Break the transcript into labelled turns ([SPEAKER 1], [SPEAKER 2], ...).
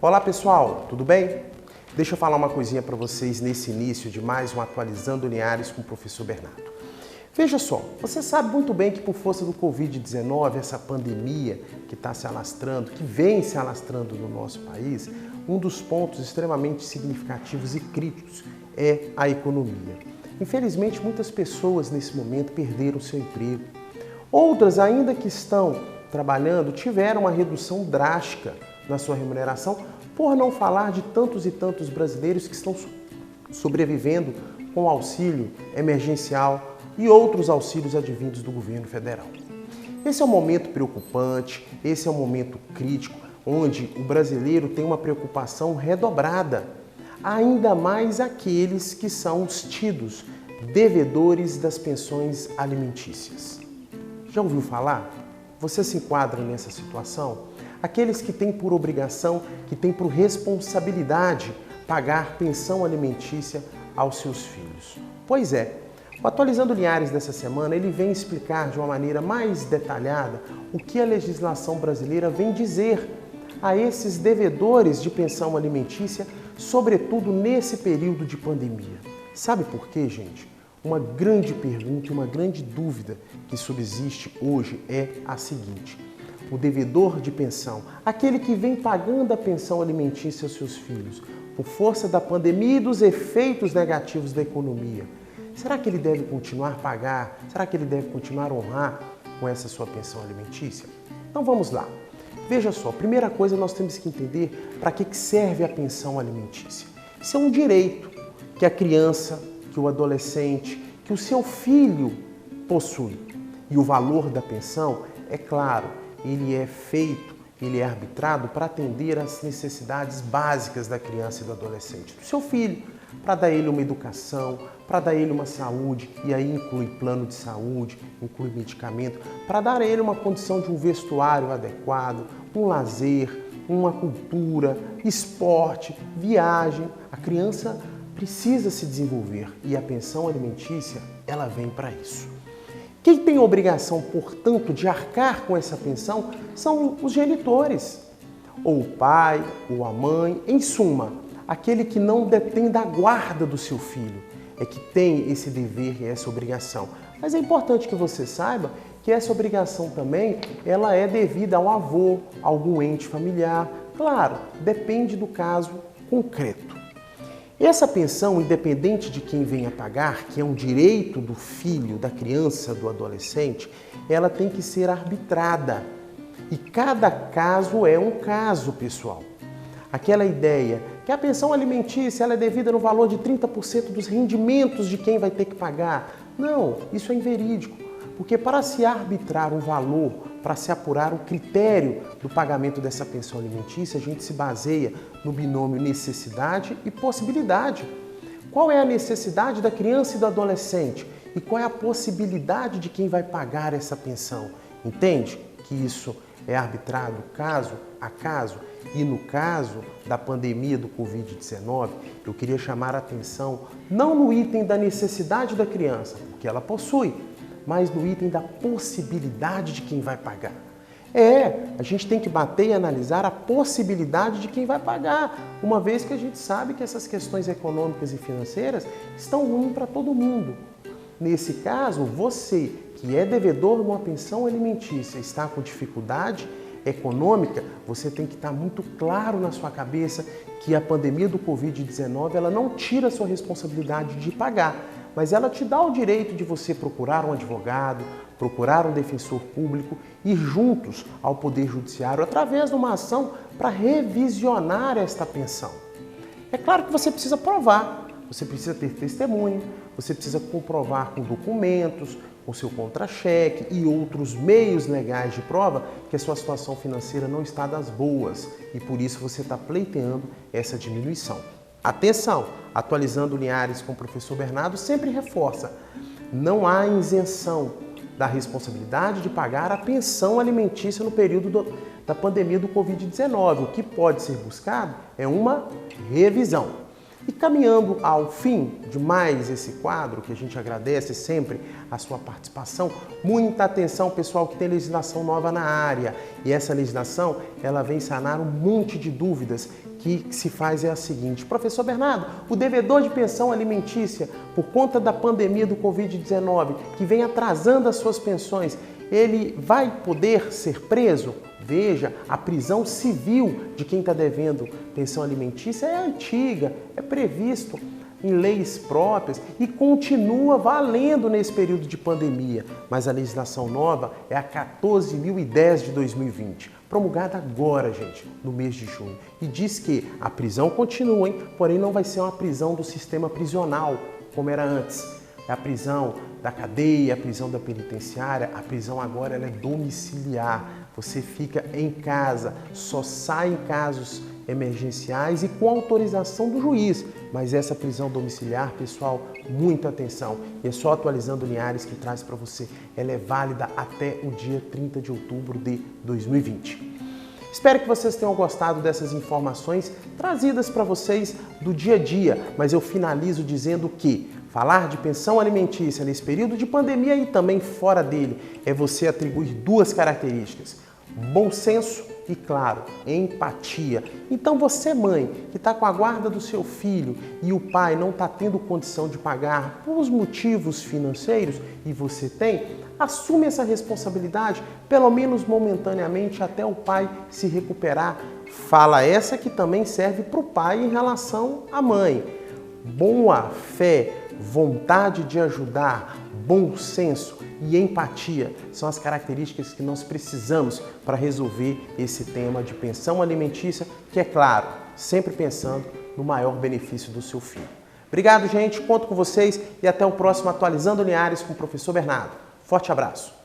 [SPEAKER 1] Olá pessoal, tudo bem? Deixa eu falar uma coisinha para vocês nesse início de mais um Atualizando Linhares com o professor Bernardo. Veja só, você sabe muito bem que por força do Covid-19, essa pandemia que está se alastrando, que vem se alastrando no nosso país, um dos pontos extremamente significativos e críticos é a economia. Infelizmente, muitas pessoas nesse momento perderam seu emprego. Outras, ainda que estão trabalhando, tiveram uma redução drástica na sua remuneração, por não falar de tantos e tantos brasileiros que estão sobrevivendo com auxílio emergencial e outros auxílios advindos do governo federal. Esse é um momento preocupante, esse é um momento crítico, onde o brasileiro tem uma preocupação redobrada, ainda mais aqueles que são os tidos devedores das pensões alimentícias. Já ouviu falar? Você se enquadra nessa situação? Aqueles que têm por obrigação, que têm por responsabilidade pagar pensão alimentícia aos seus filhos. Pois é, o Atualizando Linhares dessa semana, ele vem explicar de uma maneira mais detalhada o que a legislação brasileira vem dizer a esses devedores de pensão alimentícia, sobretudo nesse período de pandemia. Sabe por quê, gente? Uma grande pergunta e uma grande dúvida que subsiste hoje é a seguinte: o devedor de pensão, aquele que vem pagando a pensão alimentícia aos seus filhos, por força da pandemia e dos efeitos negativos da economia, será que ele deve continuar a pagar? Será que ele deve continuar a honrar com essa sua pensão alimentícia? Então vamos lá. Veja só, primeira coisa nós temos que entender para que serve a pensão alimentícia. Isso é um direito que a criança, que o adolescente, que o seu filho possui. E o valor da pensão, é claro, ele é feito, ele é arbitrado para atender às necessidades básicas da criança e do adolescente, do seu filho, para dar ele uma educação, para dar ele uma saúde, e aí inclui plano de saúde, inclui medicamento, para dar a ele uma condição de um vestuário adequado, um lazer, uma cultura, esporte, viagem. A criança precisa se desenvolver e a pensão alimentícia, ela vem para isso. Quem tem a obrigação, portanto, de arcar com essa pensão são os genitores, ou o pai, ou a mãe, em suma, aquele que não detém da guarda do seu filho, é que tem esse dever e essa obrigação. Mas é importante que você saiba que essa obrigação também, ela é devida ao avô, a algum ente familiar. Claro, depende do caso concreto. Essa pensão, independente de quem venha pagar, que é um direito do filho, da criança, do adolescente, ela tem que ser arbitrada. E cada caso é um caso, pessoal. Aquela ideia que a pensão alimentícia ela é devida no valor de 30% dos rendimentos de quem vai ter que pagar. Não, isso é inverídico. Porque para se arbitrar um valor, para se apurar o critério do pagamento dessa pensão alimentícia, a gente se baseia no binômio necessidade e possibilidade. Qual é a necessidade da criança e do adolescente? E qual é a possibilidade de quem vai pagar essa pensão? Entende que isso é arbitrado caso a caso? E no caso da pandemia do Covid-19, eu queria chamar a atenção não no item da necessidade da criança, porque ela possui, mas no item da possibilidade de quem vai pagar. A gente tem que bater e analisar a possibilidade de quem vai pagar, uma vez que a gente sabe que essas questões econômicas e financeiras estão ruins para todo mundo. Nesse caso, você que é devedor de uma pensão alimentícia está com dificuldade econômica, você tem que estar muito claro na sua cabeça que a pandemia do Covid-19 ela não tira a sua responsabilidade de pagar, mas ela te dá o direito de você procurar um advogado, procurar um defensor público e juntos ao Poder Judiciário através de uma ação para revisionar esta pensão. É claro que você precisa provar, você precisa ter testemunho, você precisa comprovar com documentos, com seu contra-cheque e outros meios legais de prova que a sua situação financeira não está das boas e por isso você está pleiteando essa diminuição. Atenção! Atualizando Linhares com o professor Bernardo sempre reforça, não há isenção da responsabilidade de pagar a pensão alimentícia no período da pandemia do Covid-19. O que pode ser buscado é uma revisão. E caminhando ao fim de mais esse quadro, que a gente agradece sempre a sua participação, muita atenção, pessoal, que tem legislação nova na área. E essa legislação, ela vem sanar um monte de dúvidas que se faz é a seguinte: professor Bernardo, o devedor de pensão alimentícia, por conta da pandemia do Covid-19, que vem atrasando as suas pensões, ele vai poder ser preso? Veja, a prisão civil de quem está devendo pensão alimentícia é antiga, é previsto em leis próprias e continua valendo nesse período de pandemia. Mas a legislação nova é a 14.010 de 2020, promulgada agora, gente, no mês de junho. E diz que a prisão continua, hein? Porém não vai ser uma prisão do sistema prisional, como era antes. É a prisão da cadeia, a prisão da penitenciária, a prisão agora ela é domiciliar. Você fica em casa, só sai em casos emergenciais e com autorização do juiz. Mas essa prisão domiciliar, pessoal, muita atenção. E é só atualizando Linhares que traz para você. Ela é válida até o dia 30 de outubro de 2020. Espero que vocês tenham gostado dessas informações trazidas para vocês do dia a dia, mas eu finalizo dizendo que falar de pensão alimentícia nesse período de pandemia e também fora dele é você atribuir duas características: bom senso e, claro, empatia. Então você, mãe, que está com a guarda do seu filho e o pai não está tendo condição de pagar por motivos financeiros e você tem, assume essa responsabilidade, pelo menos momentaneamente, até o pai se recuperar. Fala essa que também serve para o pai em relação à mãe. Boa fé, vontade de ajudar, bom senso e empatia são as características que nós precisamos para resolver esse tema de pensão alimentícia, que é claro, sempre pensando no maior benefício do seu filho. Obrigado, gente, conto com vocês e até o próximo Atualizando Linhares com o professor Bernardo. Forte abraço!